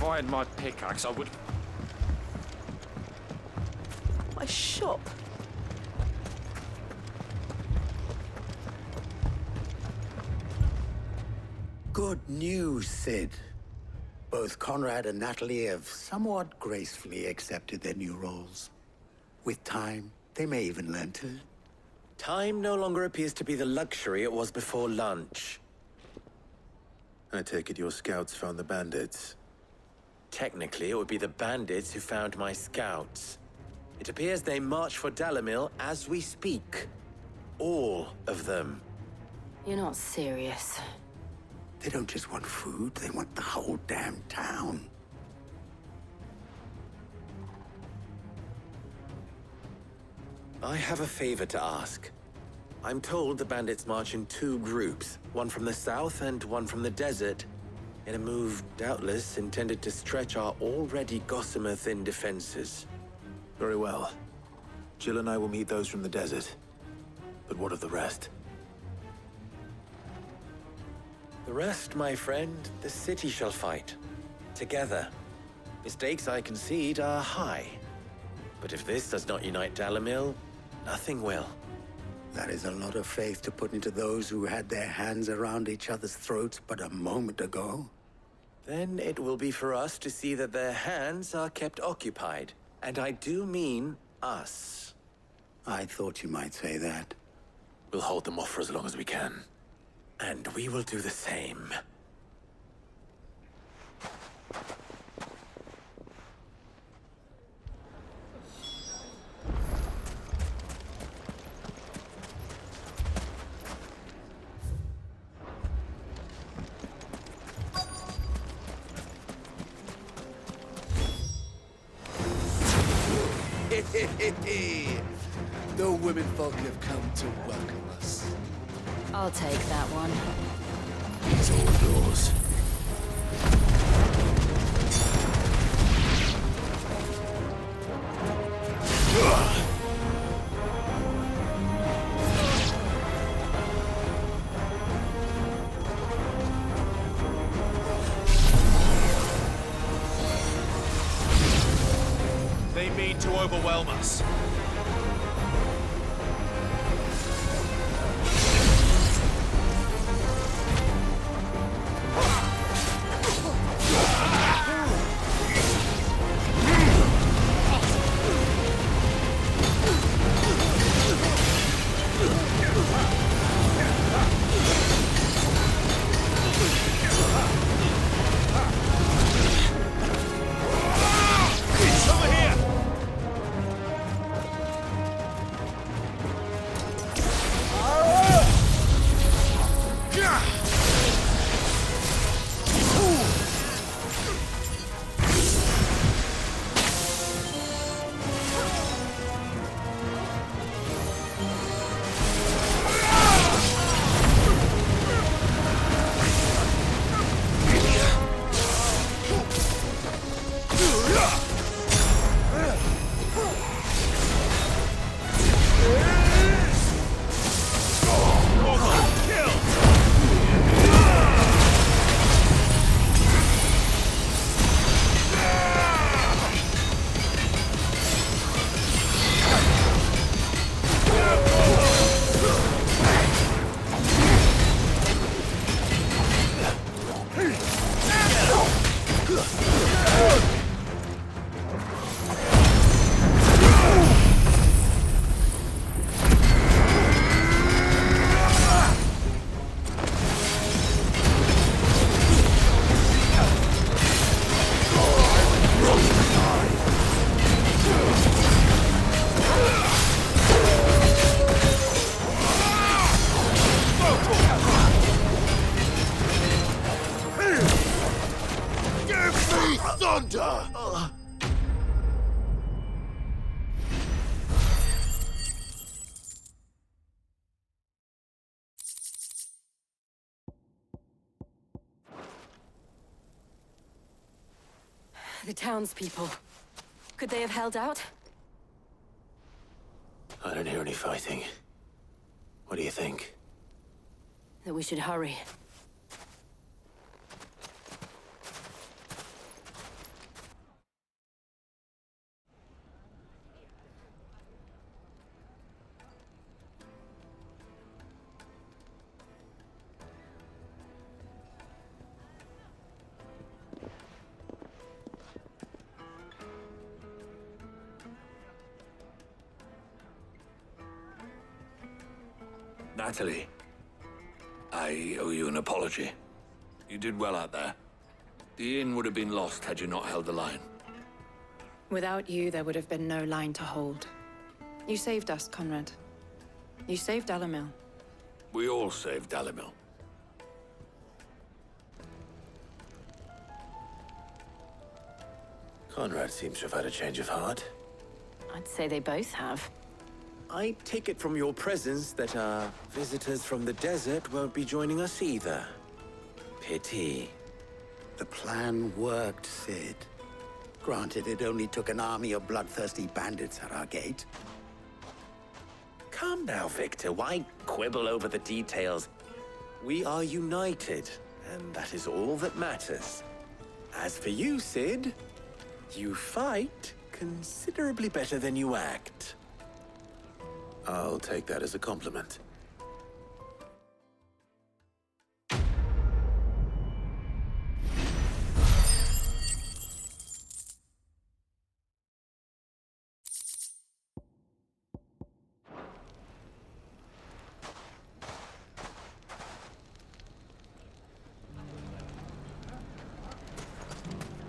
I had my pickaxe, I would... My shop? Good news, Sid. Both Conrad and Natalie have somewhat gracefully accepted their new roles. With time, they may even learn to... Time no longer appears to be the luxury it was before lunch. I take it your scouts found the bandits. Technically, it would be the bandits who found my scouts. It appears they march for Dalamil as we speak. All of them. You're not serious. They don't just want food, they want the whole damn town. I have a favor to ask. I'm told the bandits march in two groups, one from the south and one from the desert, in a move doubtless intended to stretch our already gossamer-thin defenses. Very well. Jill and I will meet those from the desert. But what of the rest? The rest, my friend, the city shall fight. Together. The stakes, I concede, are high. But if this does not unite Dalamil, nothing will. That is a lot of faith to put into those who had their hands around each other's throats but a moment ago. Then it will be for us to see that their hands are kept occupied. And I do mean us. I thought you might say that. We'll hold them off for as long as we can. And we will do the same. The womenfolk have come to welcome us. I'll take that one. It's all yours. They mean to overwhelm us. The townspeople. Could they have held out? I don't hear any fighting. What do you think? That we should hurry. Natalie, I owe you an apology. You did well out there. The inn would have been lost had you not held the line. Without you, there would have been no line to hold. You saved us, Conrad. You saved Alamil. We all saved Dalimil. Conrad seems to have had a change of heart. I'd say they both have. I take it from your presence that our visitors from the desert won't be joining us either. Pity. The plan worked, Sid. Granted, it only took an army of bloodthirsty bandits at our gate. Come now, Victor. Why quibble over the details? We are united, and that is all that matters. As for you, Sid, you fight considerably better than you act. I'll take that as a compliment.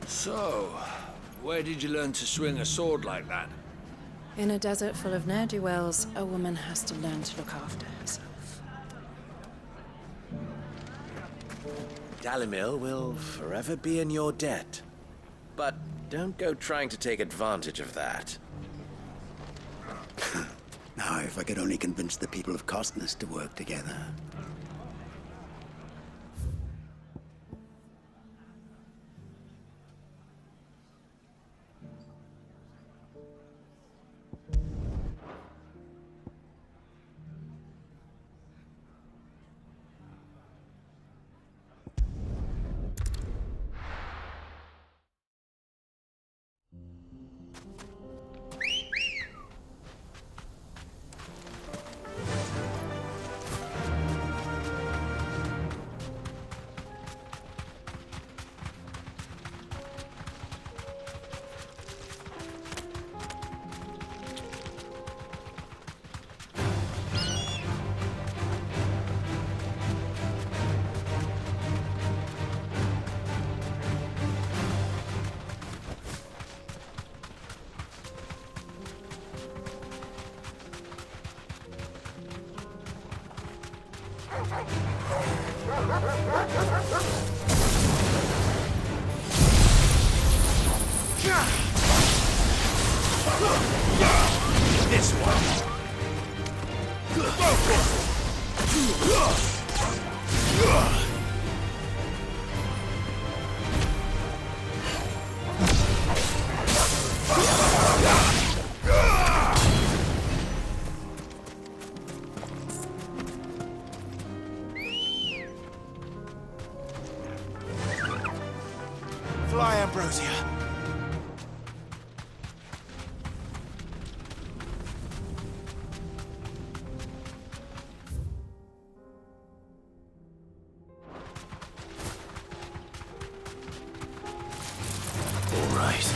So, where did you learn to swing a sword like that? In a desert full of ne'er-do-wells, a woman has to learn to look after herself. Dalimil will forever be in your debt. But don't go trying to take advantage of that. Now, if I could only convince the people of Costness to work together. This one. Fly, Ambrosia. All right.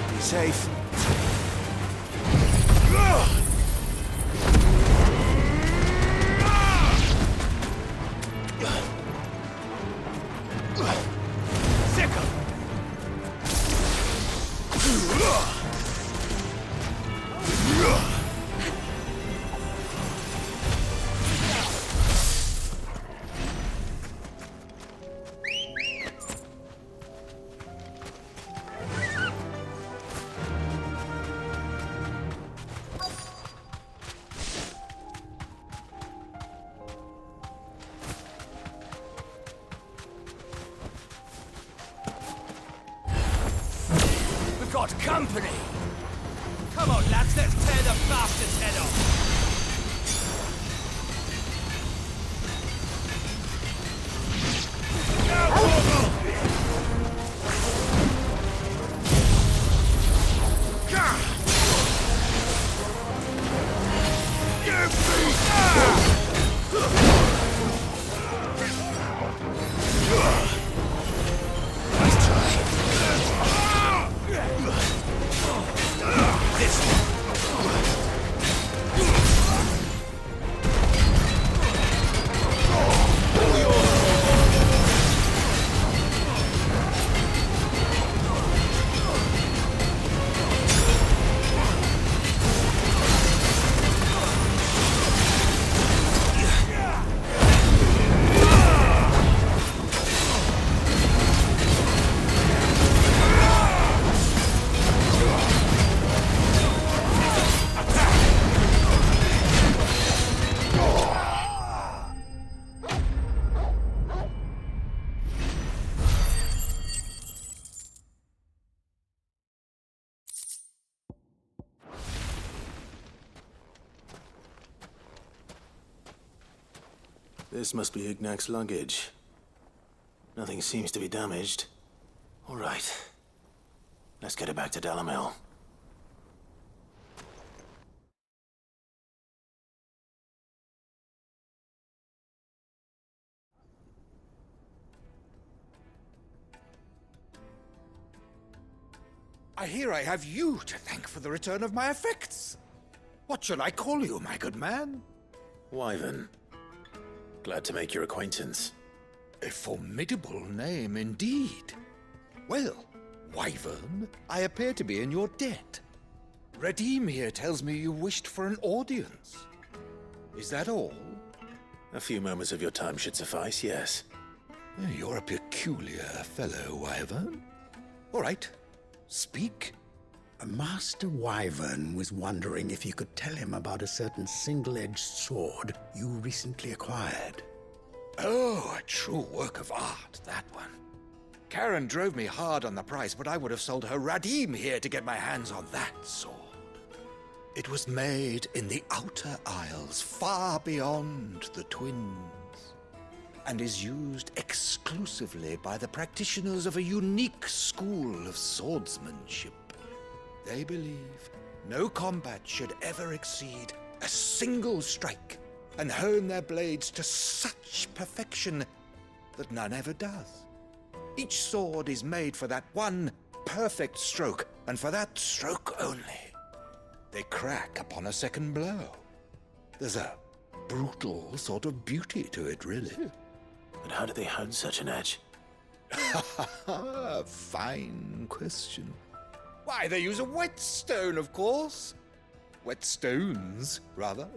Be safe. Sickle. We've got company. Come on, lads, let's tear the bastard's head off. This must be Ignac's luggage. Nothing seems to be damaged. All right. Let's get it back to Dalamil. I hear I have you to thank for the return of my effects. What shall I call you, my good man? Wyvern. Glad to make your acquaintance. A formidable name indeed. Well, Wyvern, I appear to be in your debt. Redeem here tells me you wished for an audience. Is that all? A few moments of your time should suffice, yes. You're a peculiar fellow, Wyvern. All right, speak. Master Wyvern was wondering if you could tell him about a certain single-edged sword you recently acquired. Oh, a true work of art, that one. Karen drove me hard on the price, but I would have sold her Radim here to get my hands on that sword. It was made in the Outer Isles, far beyond the Twins, and is used exclusively by the practitioners of a unique school of swordsmanship. They believe no combat should ever exceed a single strike, and hone their blades to such perfection that none ever does. Each sword is made for that one perfect stroke, and for that stroke only. They crack upon a second blow. There's a brutal sort of beauty to it, really. But how do they hone such an edge? Fine question. Why, they use a whetstone, of course. Whetstones, rather.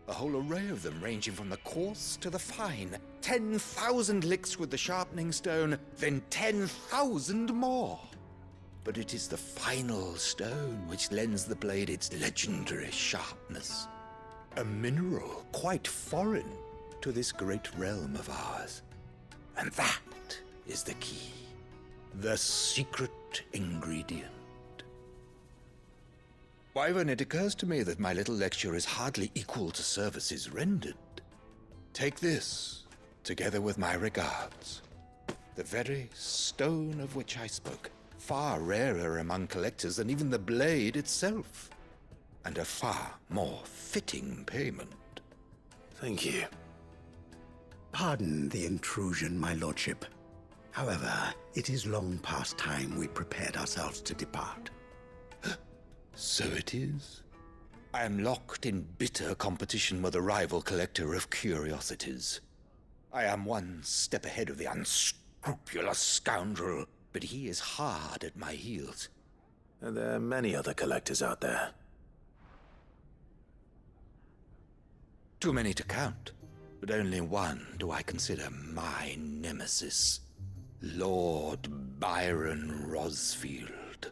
A whole array of them, ranging from the coarse to the fine. 10,000 licks with the sharpening stone, then 10,000 more. But it is the final stone which lends the blade its legendary sharpness. A mineral quite foreign to this great realm of ours. And that is the key. The secret ingredient. Wyvern, it occurs to me that my little lecture is hardly equal to services rendered. Take this, together with my regards. The very stone of which I spoke, far rarer among collectors than even the blade itself, and a far more fitting payment. Thank you. Pardon the intrusion, my lordship. However, it is long past time we prepared ourselves to depart. So it is. I am locked in bitter competition with a rival collector of curiosities. I am one step ahead of the unscrupulous scoundrel, but he is hard at my heels. And there are many other collectors out there. Too many to count, but only one do I consider my nemesis. Lord Byron Rosfield.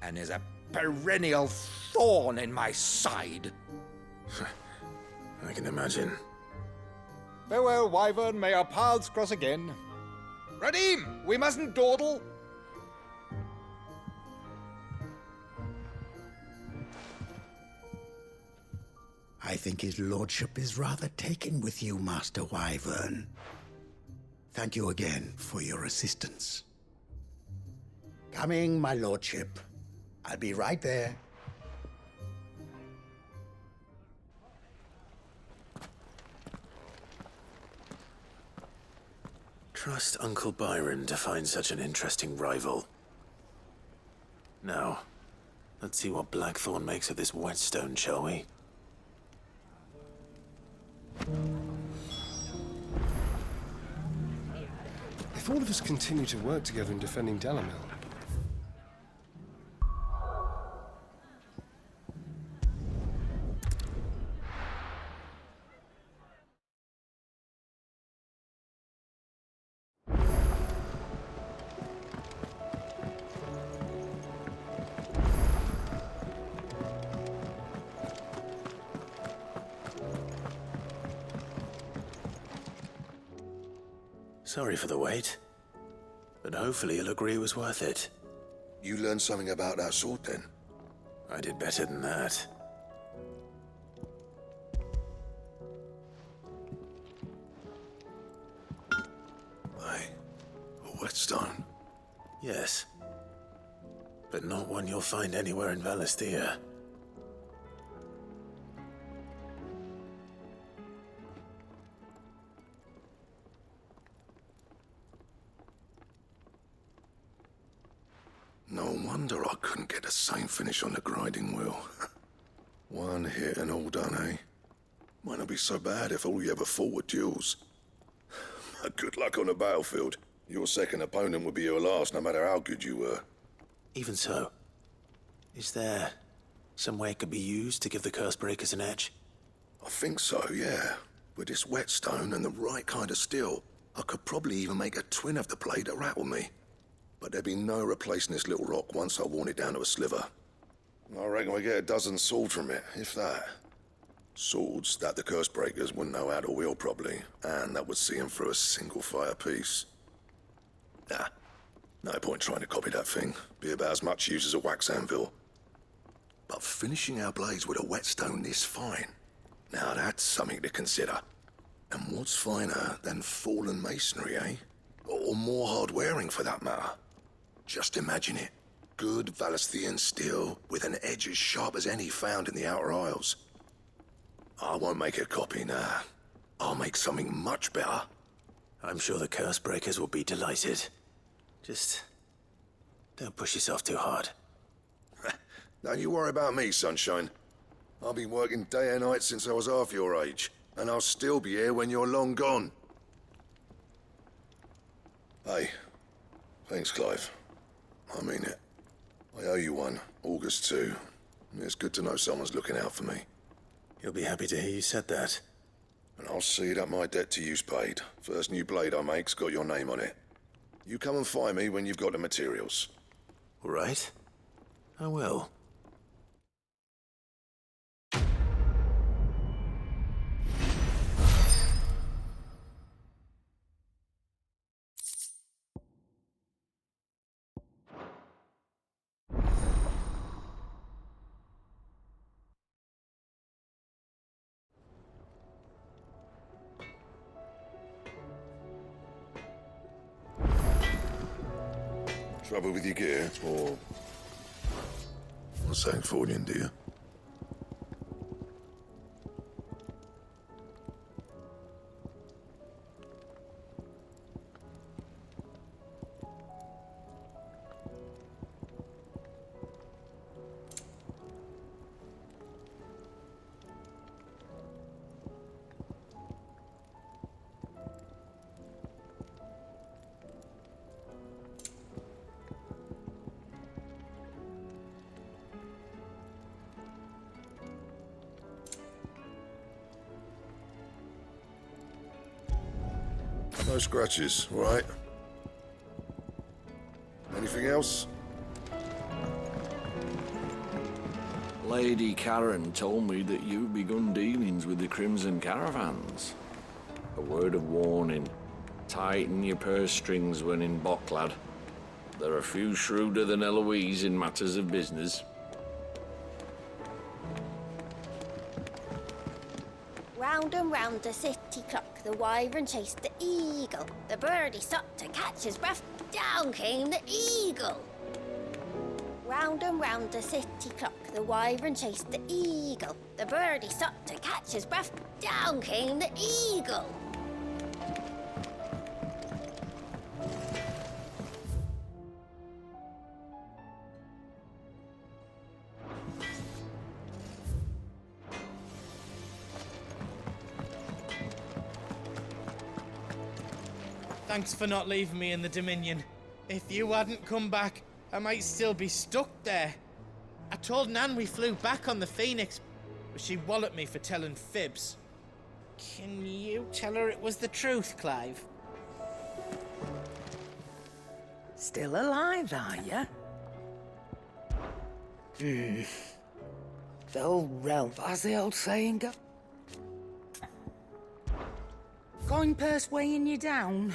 And is a perennial thorn in my side. I can imagine. Farewell, Wyvern. May our paths cross again. Radim, we mustn't dawdle. I think his lordship is rather taken with you, Master Wyvern. Thank you again for your assistance. Coming, my lordship. I'll be right there. Trust Uncle Byron to find such an interesting rival. Now, let's see what Blackthorn makes of this whetstone, shall we? If all of us continue to work together in defending Dalamil, Sorry for the wait, but hopefully you'll agree it was worth it. You learned something about that sword then? I did better than that. whetstone? Yes. But not one you'll find anywhere in Valisthea. No wonder I couldn't get the same finish on the grinding wheel. One hit and all done, eh? Might not be so bad if all you ever fought were duels. Good luck on the battlefield. Your second opponent would be your last, no matter how good you were. Even so, is there some way it could be used to give the Cursebreakers an edge? I think so, yeah. With this whetstone and the right kind of steel, I could probably even make a twin of the blade that rattled me. But there'd be no replacing this little rock once I worn it down to a sliver. I reckon we get a dozen swords from it, if that. Swords that the Cursebreakers wouldn't know how to wield properly, and that would see them through a single fire piece. Nah, no point trying to copy that thing. Be about as much use as a wax anvil. But finishing our blades with a whetstone this fine, now that's something to consider. And what's finer than fallen masonry, eh? Or more hard-wearing, for that matter. Just imagine it. Good Valisthean steel with an edge as sharp as any found in the Outer Isles. I won't make a copy, nah. I'll make something much better. I'm sure the Cursebreakers will be delighted. Just don't push yourself too hard. Don't you worry about me, Sunshine. I've been working day and night since I was half your age, and I'll still be here when you're long gone. Hey, thanks, Clive. I mean it. I owe you one, August too. It's good to know someone's looking out for me. You'll be happy to hear you said that. And I'll see that my debt to you's paid. First new blade I make's got your name on it. You come and find me when you've got the materials. All right. I will. Trouble with your gear, or... something for you, dear? No scratches, all right? Anything else? Lady Karen told me that you've begun dealings with the Crimson Caravans. A word of warning. Tighten your purse strings when in Bock, lad. There are few shrewder than Eloise in matters of business. Round and round the city clock, the wyvern chased the eagle. The birdie stopped to catch his breath, down came the eagle. Round and round the city clock, the wyvern chased the eagle. The birdie stopped to catch his breath, down came the eagle. Thanks for not leaving me in the Dominion. If you hadn't come back, I might still be stuck there. I told Nan we flew back on the Phoenix, but she walloped me for telling fibs. Can you tell her it was the truth, Clive? Still alive, are you? The old realm, as the old saying goes. Coin purse weighing you down?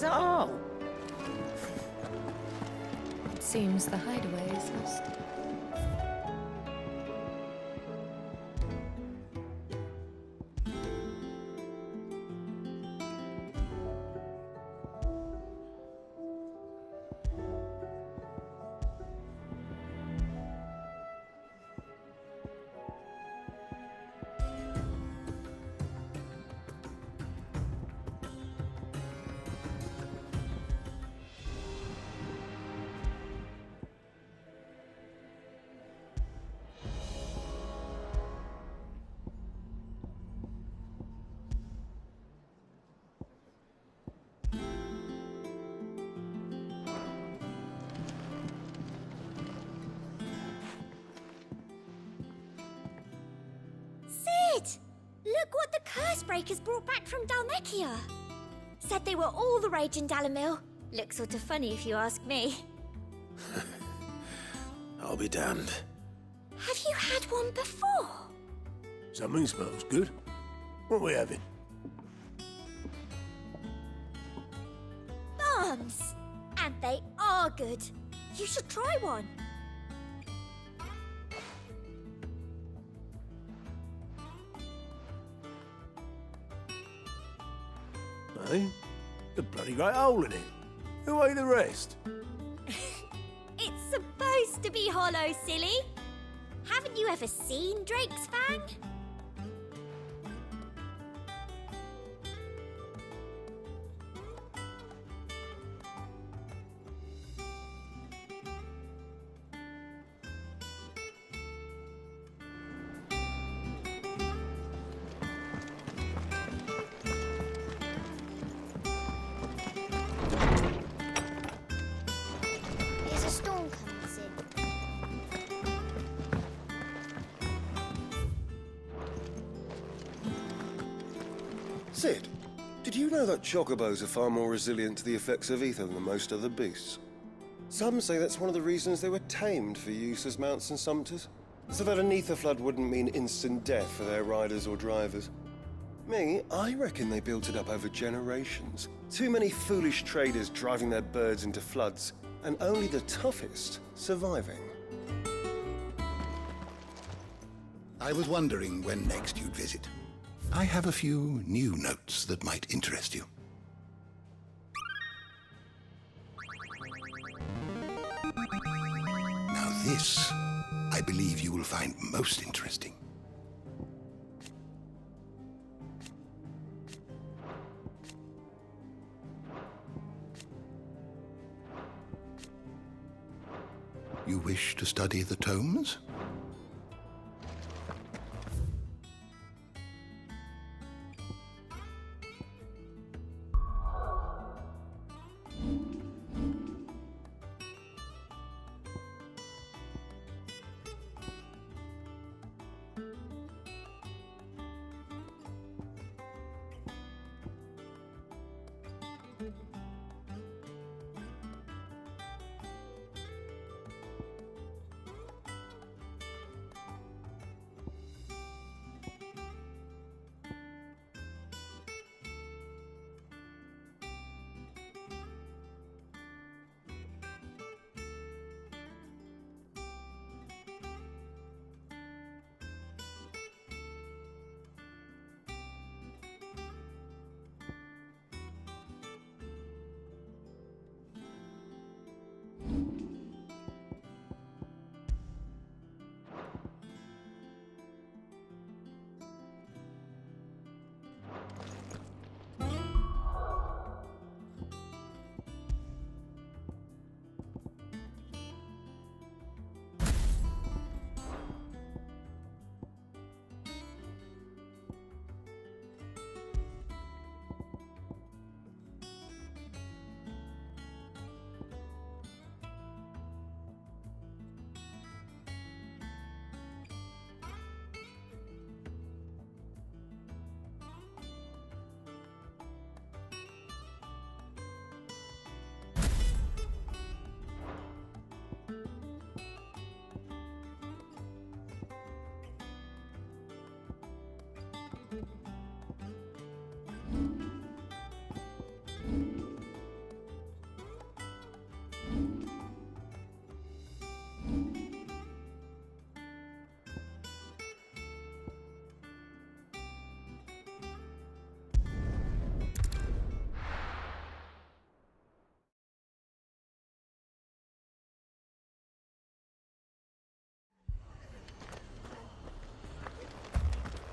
Is that all? Seems the hideaway is lost. Sid! Look what the curse breakers brought back from Dalmekia. Said they were all the rage in Dalamil. Looks sort of funny if you ask me. I'll be damned. Have you had one before? Something smells good. What are we having? Bombs! And they are good. You should try one. Eh? The bloody great hole in it. Who ate the rest? It's supposed to be hollow, silly. Haven't you ever seen Drake's Fang? There's a storm coming, Sid. Sid, did you know that chocobos are far more resilient to the effects of ether than most other beasts? Some say that's one of the reasons they were tamed for use as mounts and sumpters, so that an ether flood wouldn't mean instant death for their riders or drivers. Me, I reckon they built it up over generations. Too many foolish traders driving their birds into floods, and only the toughest surviving. I was wondering when next you'd visit. I have a few new notes that might interest you. Now this, I believe you will find most interesting. You wish to study the tomes?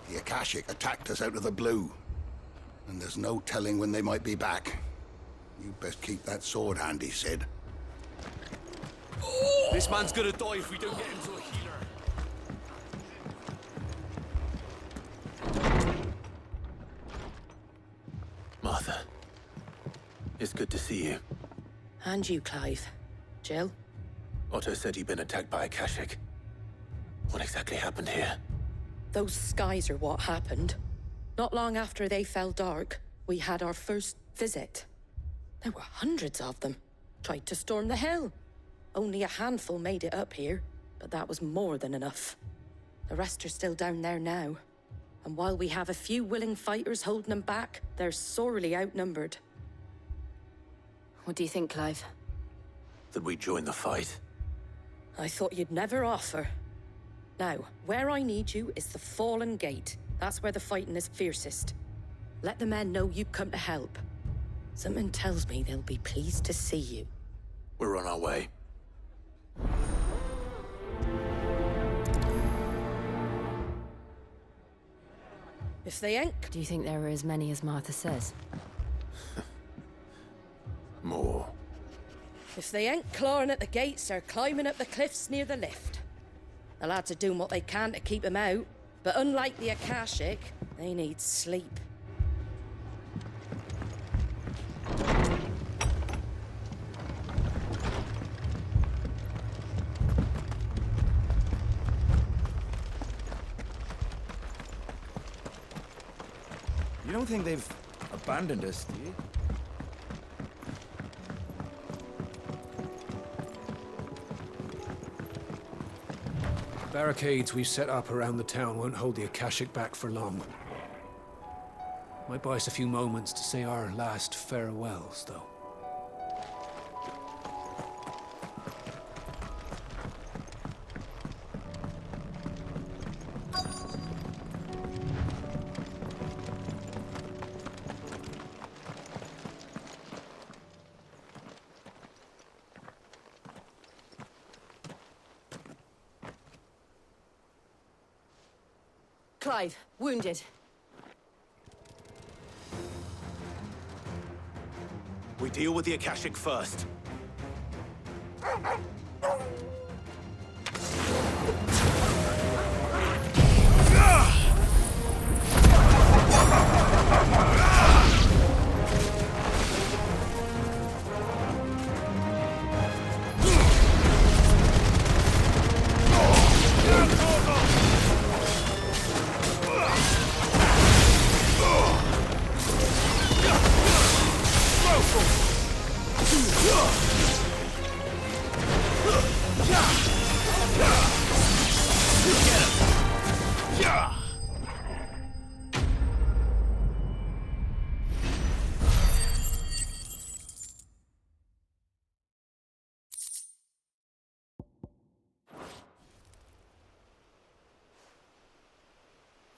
The Akashic attacked us out of the blue. And there's no telling when they might be back. You best keep that sword handy, Sid. This man's gonna die if we don't get him to a healer. Martha, it's good to see you. And you, Clive. Jill? Otto said you'd been attacked by Akashic. What exactly happened here? Those skies are what happened. Not long after they fell dark, we had our first visit. There were hundreds of them. Tried to storm the hill. Only a handful made it up here, but that was more than enough. The rest are still down there now. And while we have a few willing fighters holding them back, they're sorely outnumbered. What do you think, Clive? That we join the fight? I thought you'd never offer. Now, where I need you is the Fallen Gate. That's where the fighting is fiercest. Let the men know you've come to help. Something tells me they'll be pleased to see you. We're on our way. If they ain't... Do you think there are as many as Martha says? More. If they ain't clawing at the gates, they're climbing up the cliffs near the lift. The lads are doing what they can to keep them out, but unlike the Akashic, they need sleep. You don't think they've abandoned us, do you? The barricades we've set up around the town won't hold the Akashic back for long. Might buy us a few moments to say our last farewells, though. Clive, wounded. We deal with the Akashic first.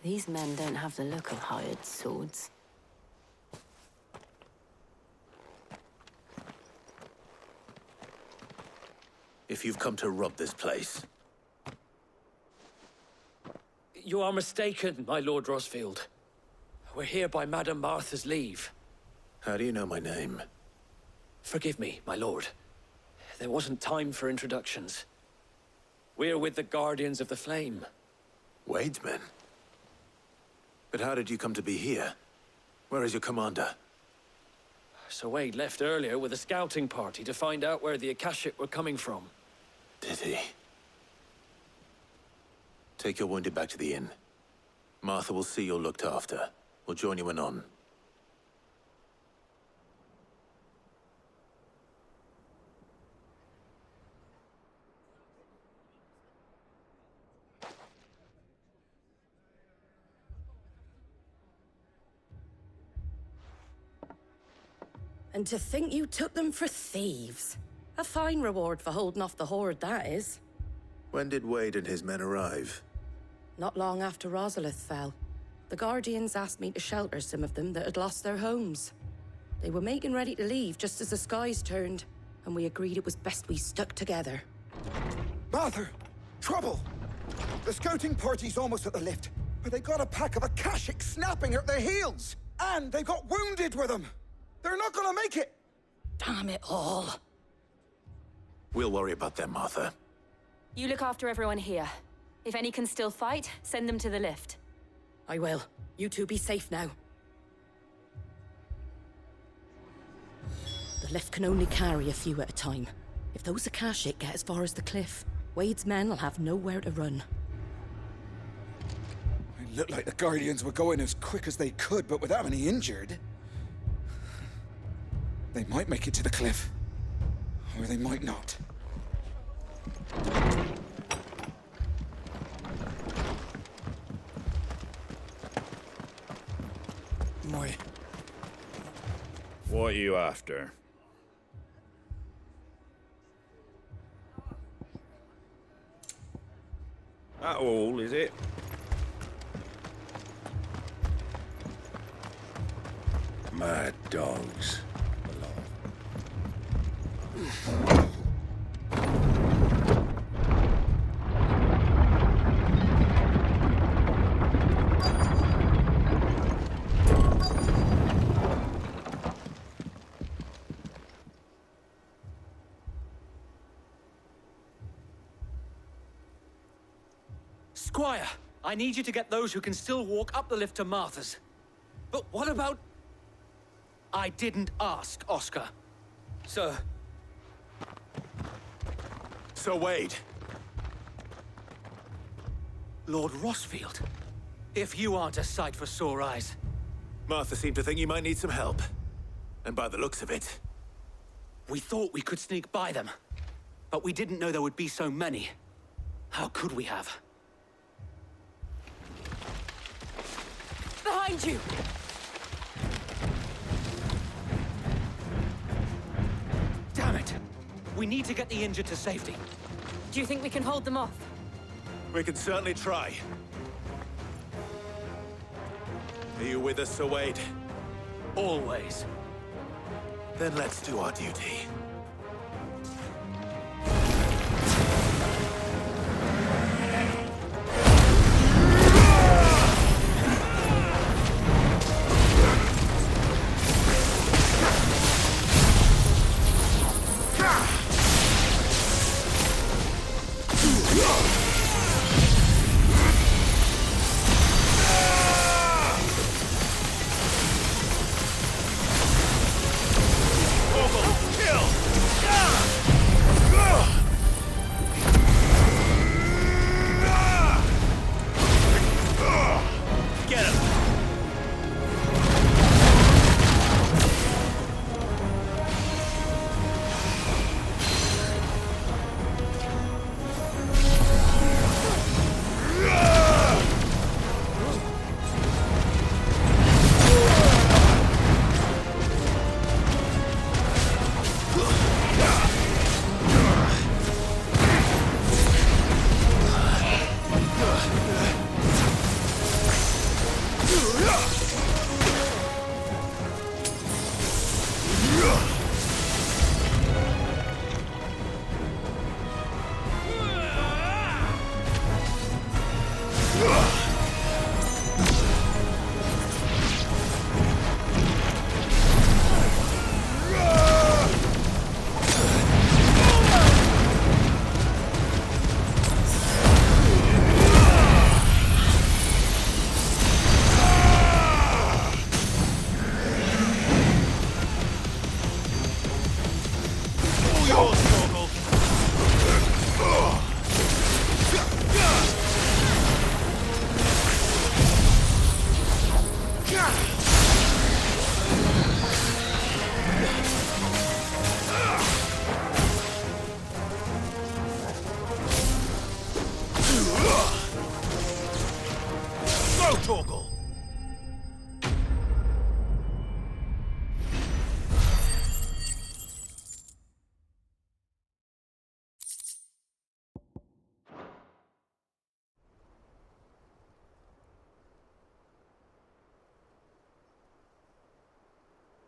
These men don't have the look of hired swords. If you've come to rob this place, You are mistaken, my Lord Rosfield. We're here by Madame Martha's leave. how do you know my name? Forgive me, my lord. There wasn't time for introductions. We're with the Guardians of the Flame. Wade's men? But how did you come to be here? Where is your commander? Sir Wade left earlier with a scouting party to find out where the Akashic were coming from. Did he? Take your wounded back to the inn. Martha will see you're looked after. We'll join you anon. And to think you took them for thieves. A fine reward for holding off the horde, that is. When did Wade and his men arrive? Not long after Rosalith fell. The Guardians asked me to shelter some of them that had lost their homes. They were making ready to leave just as the skies turned, and we agreed it was best we stuck together. Martha! Trouble! The scouting party's almost at the lift, But they got a pack of Akashic snapping at their heels! And they got wounded with them! They're not gonna make it! Damn it all. We'll worry about them, Martha. You look after everyone here. If any can still fight, send them to the lift. I will. You two be safe now. The lift can only carry a few at a time. If those Akashic get as far as the cliff, Wade's men will have nowhere to run. It looked like the Guardians were going as quick as they could, but without any injured. They might make it to the cliff. Or they might not. Moi. What are you after? That all, is it? Mad dogs. Squire, I need you to get those who can still walk up the lift to Martha's. But what about... I didn't ask, Oscar. Sir. Sir Wade. Lord Rossfield. If you aren't a sight for sore eyes. Martha seemed to think you might need some help. And by the looks of it... We thought we could sneak by them. But we didn't know there would be so many. How could we have? Behind you! Damn it! We need to get the injured to safety. Do you think we can hold them off? We can certainly try. Are you with us, Sir Wade? Always. Then let's do our duty.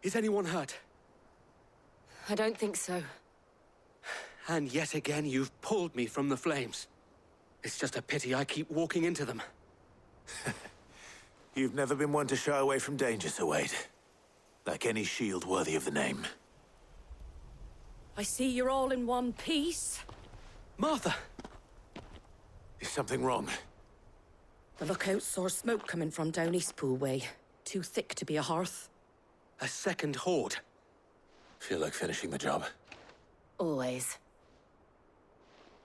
Is anyone hurt? I don't think so. And yet again, you've pulled me from the flames. It's just a pity I keep walking into them. You've never been one to shy away from danger, Sir Wade. Like any shield worthy of the name. I see you're all in one piece. Martha! Is something wrong? The lookout saw smoke coming from down Eastpool way. Too thick to be a hearth. A second horde. Feel like finishing the job. Always.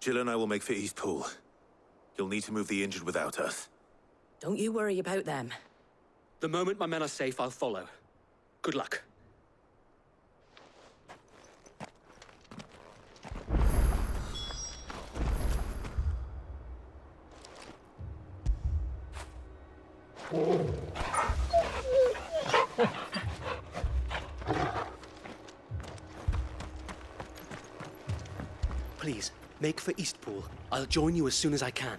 Jill and I will make for Eastpool. You'll need to move the injured without us. Don't you worry about them. The moment my men are safe, I'll follow. Good luck. Please, make for Eastpool. I'll join you as soon as I can.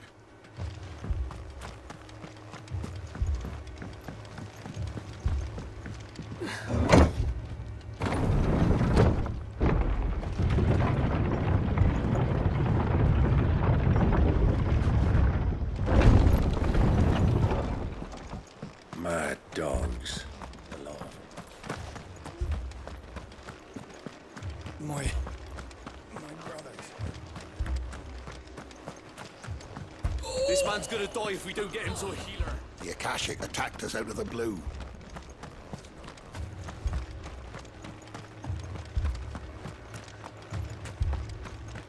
Mad dogs. A lot of them. My brothers. This man's gonna die if we don't get him to a healer. The Akashic attacked us out of the blue.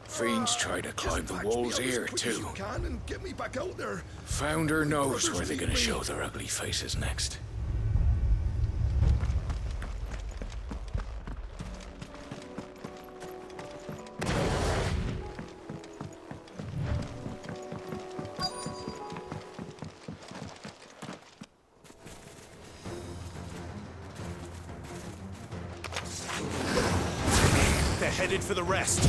Fiends try to climb the walls here, too. Can and get me back out there. Founder knows where they're gonna show their ugly faces next. They're headed for the rest.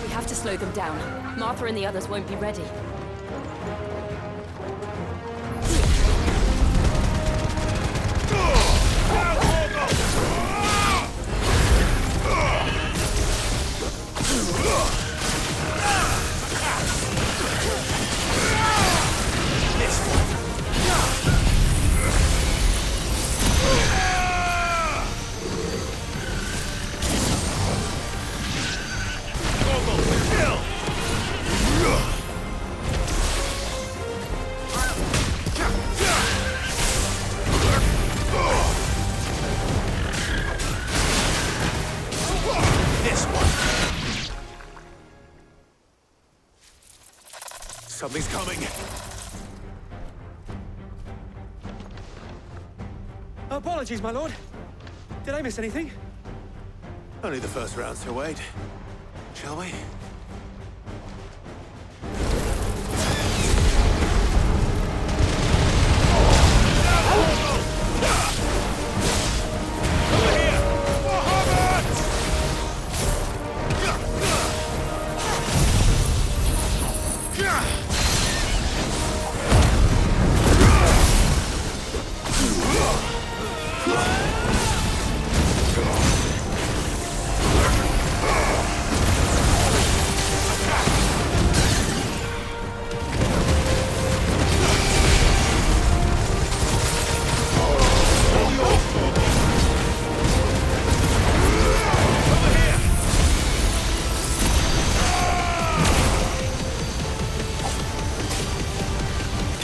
We have to slow them down. Martha and the others won't be ready. Something's coming. Apologies, my lord. Did I miss anything? Only the first round, Sir Wade. Shall we?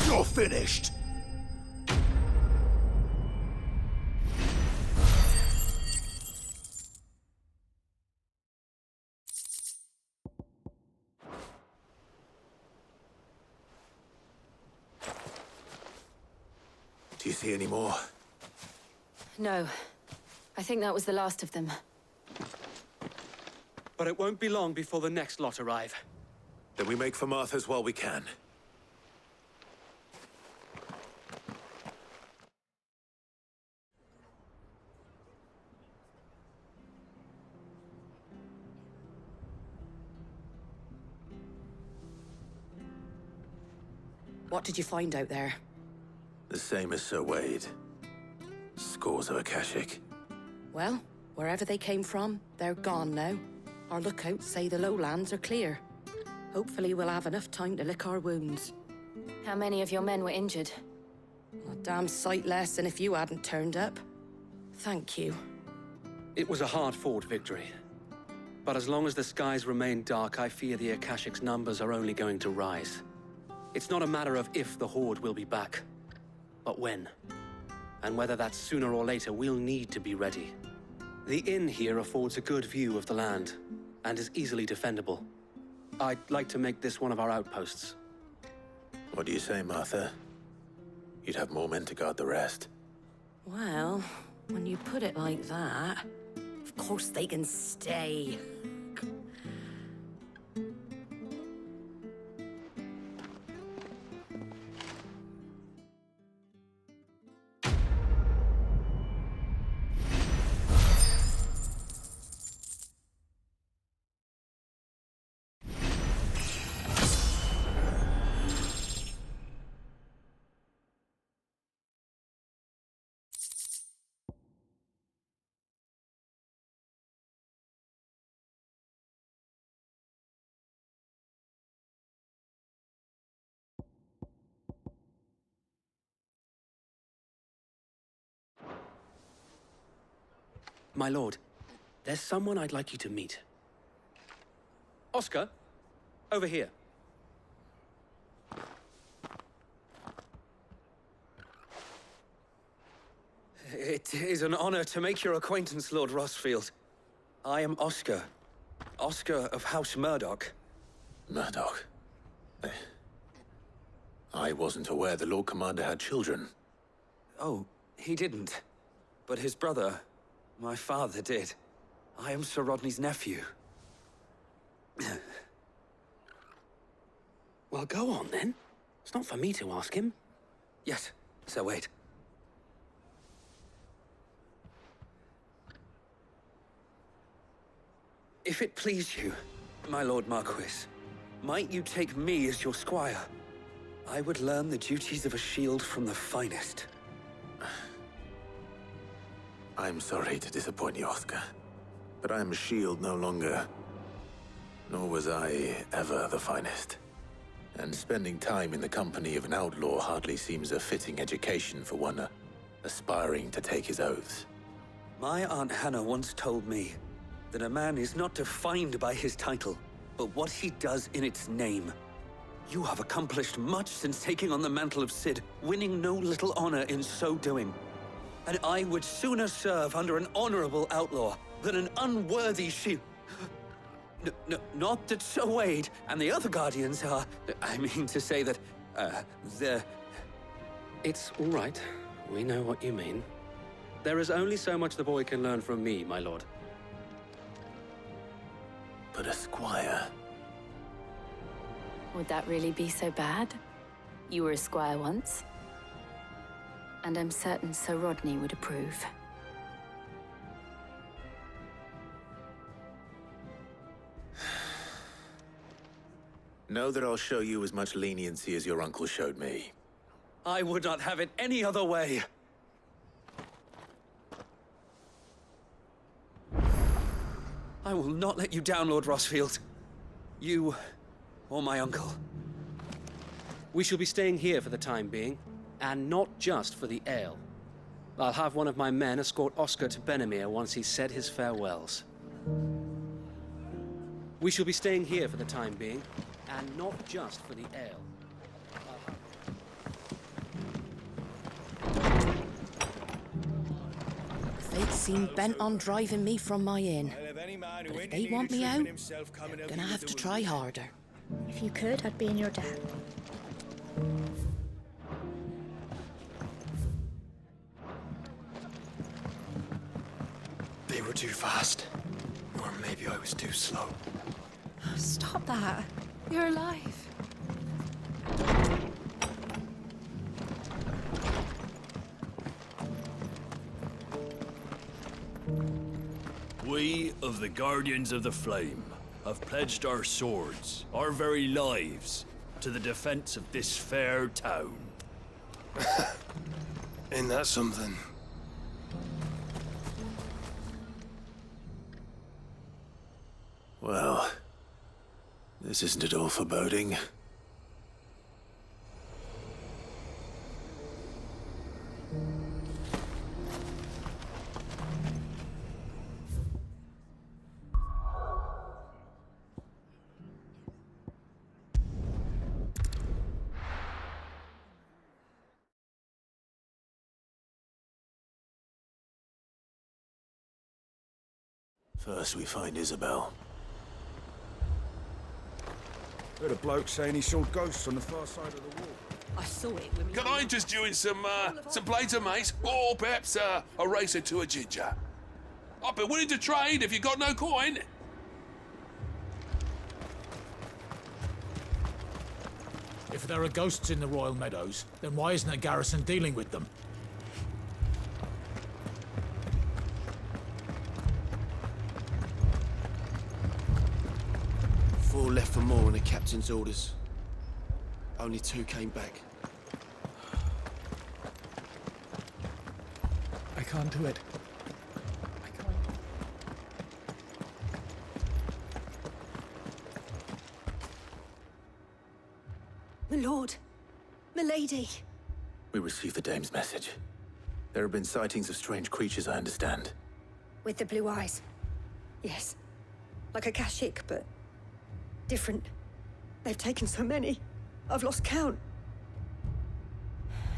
You're finished. Do you see any more? No. I think that was the last of them. But it won't be long before the next lot arrive. Then we make for Martha's while we can. What did you find out there? The same as Sir Wade. Scores of Akashic. Well, wherever they came from, they're gone now. Our lookouts say the lowlands are clear. Hopefully we'll have enough time to lick our wounds. How many of your men were injured? A damn sight less than if you hadn't turned up. Thank you. It was a hard-fought victory. But as long as the skies remain dark, I fear the Akashic's numbers are only going to rise. It's not a matter of if the Horde will be back, but when. And whether that's sooner or later, we'll need to be ready. The inn here affords a good view of the land, and is easily defendable. I'd like to make this one of our outposts. What do you say, Martha? You'd have more men to guard the rest. Well, when you put it like that, of course they can stay. My lord, there's someone I'd like you to meet. Oscar, over here. It is an honor to make your acquaintance, Lord Rosfield. I am Oscar. Oscar of House Murdoch. Murdoch? I wasn't aware the Lord Commander had children. Oh, he didn't. But his brother, my father, did. I am Sir Rodney's nephew. Well, go on then. It's not for me to ask him. Yes, Sir Wade. If it please you, my Lord Marquis, might you take me as your squire? I would learn the duties of a shield from the finest. I'm sorry to disappoint you, Oscar, but I am a shield no longer. Nor was I ever the finest. And spending time in the company of an outlaw hardly seems a fitting education for one aspiring to take his oaths. My Aunt Hannah once told me that a man is not defined by his title, but what he does in its name. You have accomplished much since taking on the mantle of Cid, winning no little honor in so doing. And I would sooner serve under an honorable outlaw than an unworthy shield. Not that Sir Wade and the other Guardians are... I mean to say that, they're... It's all right. We know what you mean. There is only so much the boy can learn from me, my lord. But a squire... Would that really be so bad? You were a squire once. And I'm certain Sir Rodney would approve. Know that I'll show you as much leniency as your uncle showed me. I would not have it any other way. I will not let you down, Lord Rosfield. You or my uncle. We shall be staying here for the time being, and not just for the ale. I'll have one of my men escort Oscar to Benimir once he's said his farewells. We shall be staying here for the time being, and not just for the ale. Fate seem bent on driving me from my inn. But if they want me out, they're gonna have to try harder. If you could, I'd be in your debt. They were too fast. Or maybe I was too slow. Stop that. You're alive. We of the Guardians of the Flame have pledged our swords, our very lives, to the defense of this fair town. Ain't that something? Well, This isn't at all foreboding. First we find Isabel. Heard a bloke saying he saw ghosts on the far side of the wall. I saw it when Can I interest you in some plater, mate? Or perhaps a racer to a ginger? I'd be willing to trade if you got no coin. If there are ghosts in the Royal Meadows, then why isn't the garrison dealing with them? Four left for more on the captain's orders. Only 2 came back. I can't do it. My lord, my lady. We received the dame's message. There have been sightings of strange creatures, I understand. With the blue eyes. Yes. Like a Kashik, but different. They've taken so many. I've lost count.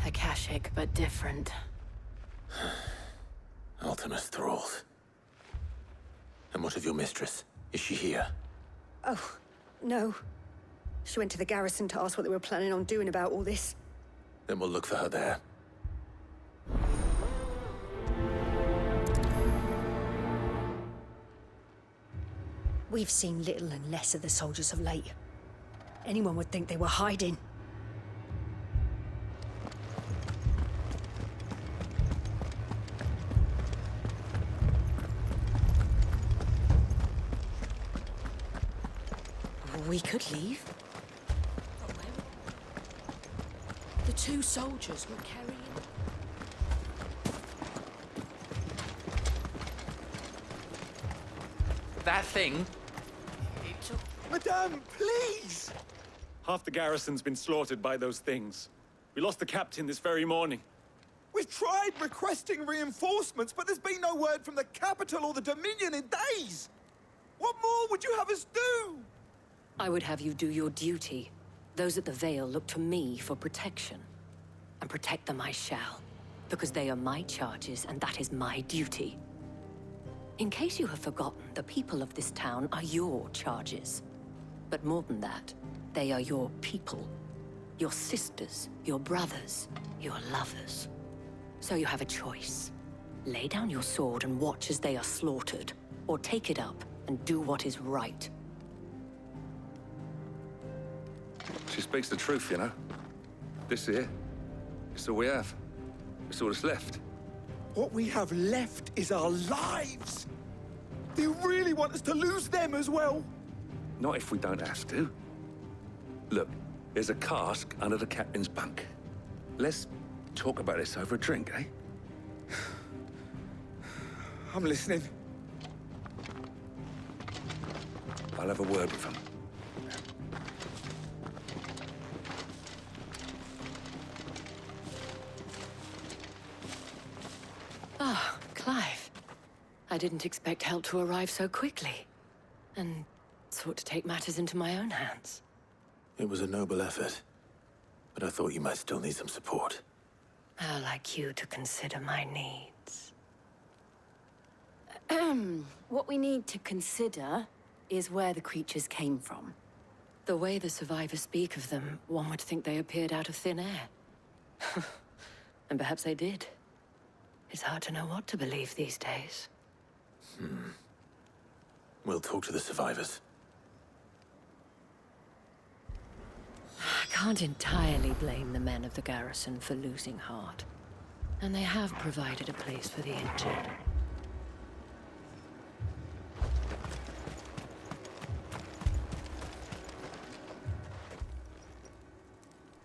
Akashic, but different. Ultimus thralls. And what of your mistress? Is she here? Oh, no. She went to the garrison to ask what they were planning on doing about all this. Then we'll look for her there. We've seen little and less of the soldiers of late. Anyone would think they were hiding. We could leave. The 2 soldiers were carrying... That thing... Madame, please! Half the garrison's been slaughtered by those things. We lost the captain this very morning. We've tried requesting reinforcements, but there's been no word from the capital or the Dominion in days! What more would you have us do? I would have you do your duty. Those at the Vale look to me for protection. And protect them I shall. Because they are my charges, and that is my duty. In case you have forgotten, the people of this town are your charges. But more than that, they are your people. Your sisters, your brothers, your lovers. So you have a choice. Lay down your sword and watch as they are slaughtered, or take it up and do what is right. She speaks the truth, you know. This here, it's all we have. It's all that's left. What we have left is our lives! Do you really want us to lose them as well? Not if we don't have to. Look, there's a cask under the captain's bunk. Let's talk about this over a drink, eh? I'm listening. I'll have a word with him. Ah, Clive. I didn't expect help to arrive so quickly. And sought to take matters into my own hands. It was a noble effort, but I thought you might still need some support. How like you to consider my needs. What we need to consider is where the creatures came from. The way the survivors speak of them, one would think they appeared out of thin air. And perhaps they did. It's hard to know what to believe these days. We'll talk to the survivors. I can't entirely blame the men of the garrison for losing heart. And they have provided a place for the injured.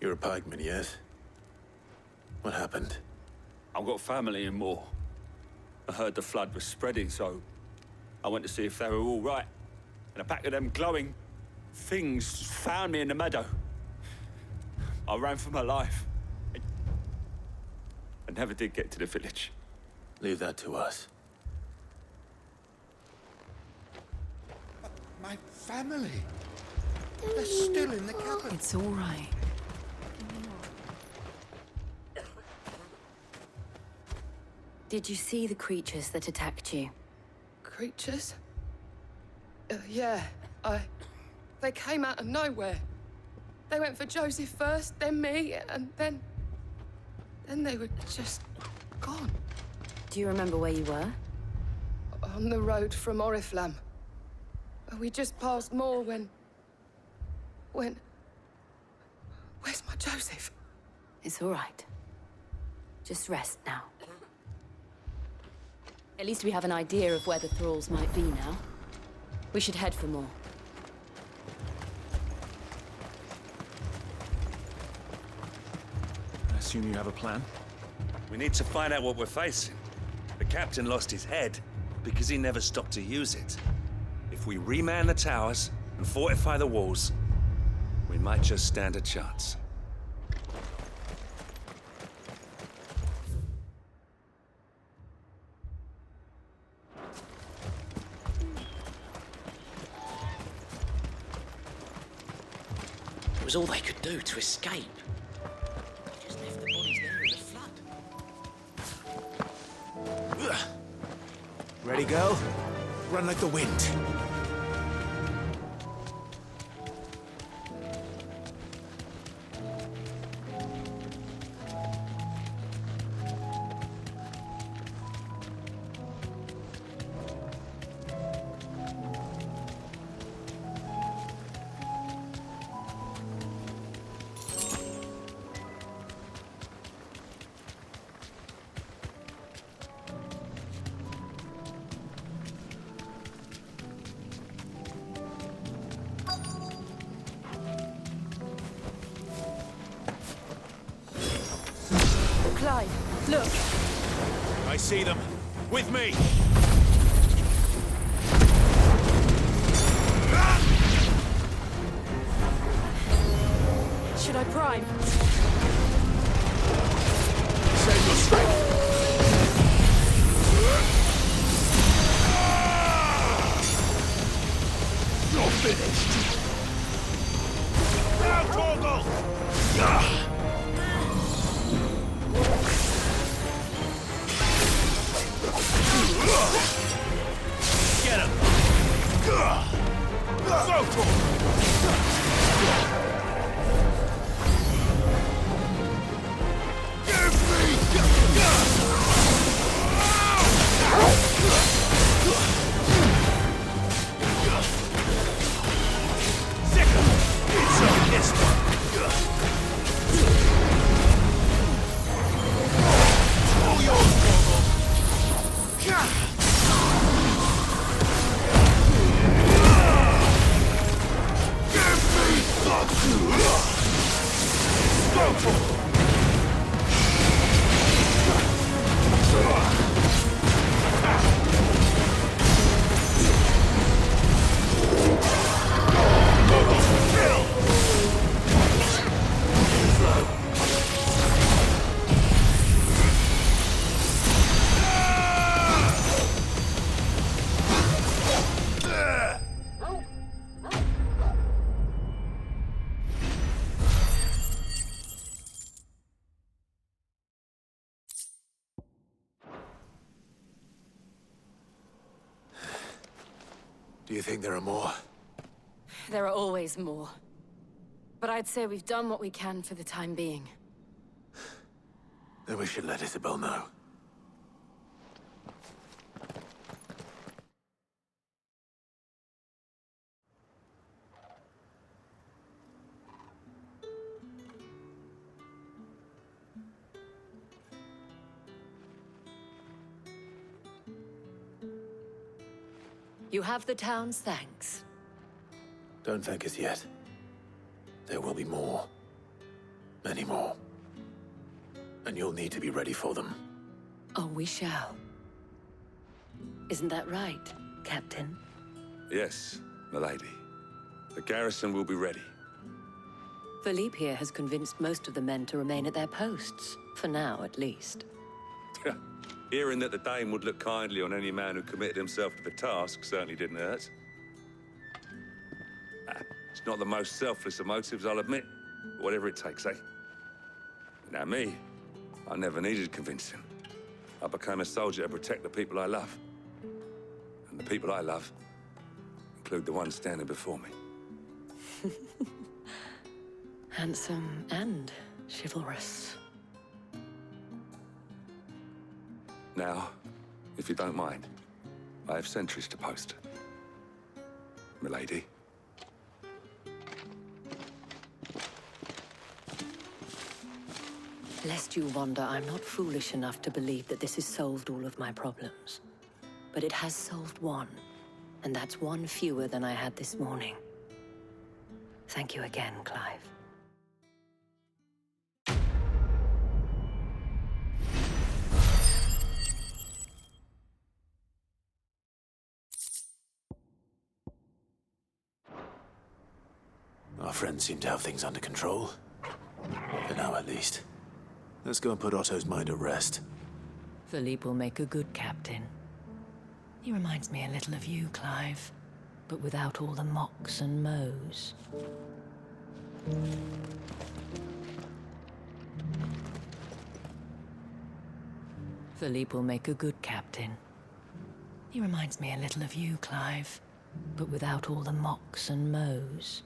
You're a pikeman, yes? What happened? I've got family in Moor. I heard the flood was spreading, so I went to see if they were all right. And a pack of them glowing things found me in the meadow. I ran for my life. I never did get to the village. Leave that to us. My family. They're still in the cabin. It's all right. Did you see the creatures that attacked you? Creatures? Yeah, they came out of nowhere. They went for Joseph first, then me, and then they were just gone. Do you remember where you were? On the road from Oriflamme. We just passed Moor when... Where's my Joseph? It's all right. Just rest now. At least we have an idea of where the thralls might be now. We should head for more. I assume you have a plan? We need to find out what we're facing. The captain lost his head because he never stopped to use it. If we reman the towers and fortify the walls, we might just stand a chance. It was all they could do to escape. They just left the bodies there in the flood. Ready, go? Run like the wind. Clive, look. I see them. With me! Should I prime? Save your strength! You're finished! Now, Torgal! Get him! Go for Do you think there are more? There are always more. But I'd say we've done what we can for the time being. Then we should let Isabel know. You have the town's thanks. Don't thank us yet. There will be more. Many more. And you'll need to be ready for them. Oh, we shall. Isn't that right, Captain? Yes, milady. The garrison will be ready. Philippe here has convinced most of the men to remain at their posts. For now, at least. Hearing that the Dane would look kindly on any man who committed himself to the task certainly didn't hurt. It's not the most selfless of motives, I'll admit. But whatever it takes, eh? Now me, I never needed convincing. I became a soldier to protect the people I love. And the people I love include the ones standing before me. Handsome and chivalrous. Now, if you don't mind, I have sentries to post. Milady. Lest you wonder, I'm not foolish enough to believe that this has solved all of my problems. But it has solved one, and that's one fewer than I had this morning. Thank you again, Clive. Our friends seem to have things under control. For now, at least. Let's go and put Otto's mind at rest. Philippe will make a good captain. He reminds me a little of you, Clive, but without all the mocks and mows. Philippe will make a good captain. He reminds me a little of you, Clive, but without all the mocks and mows.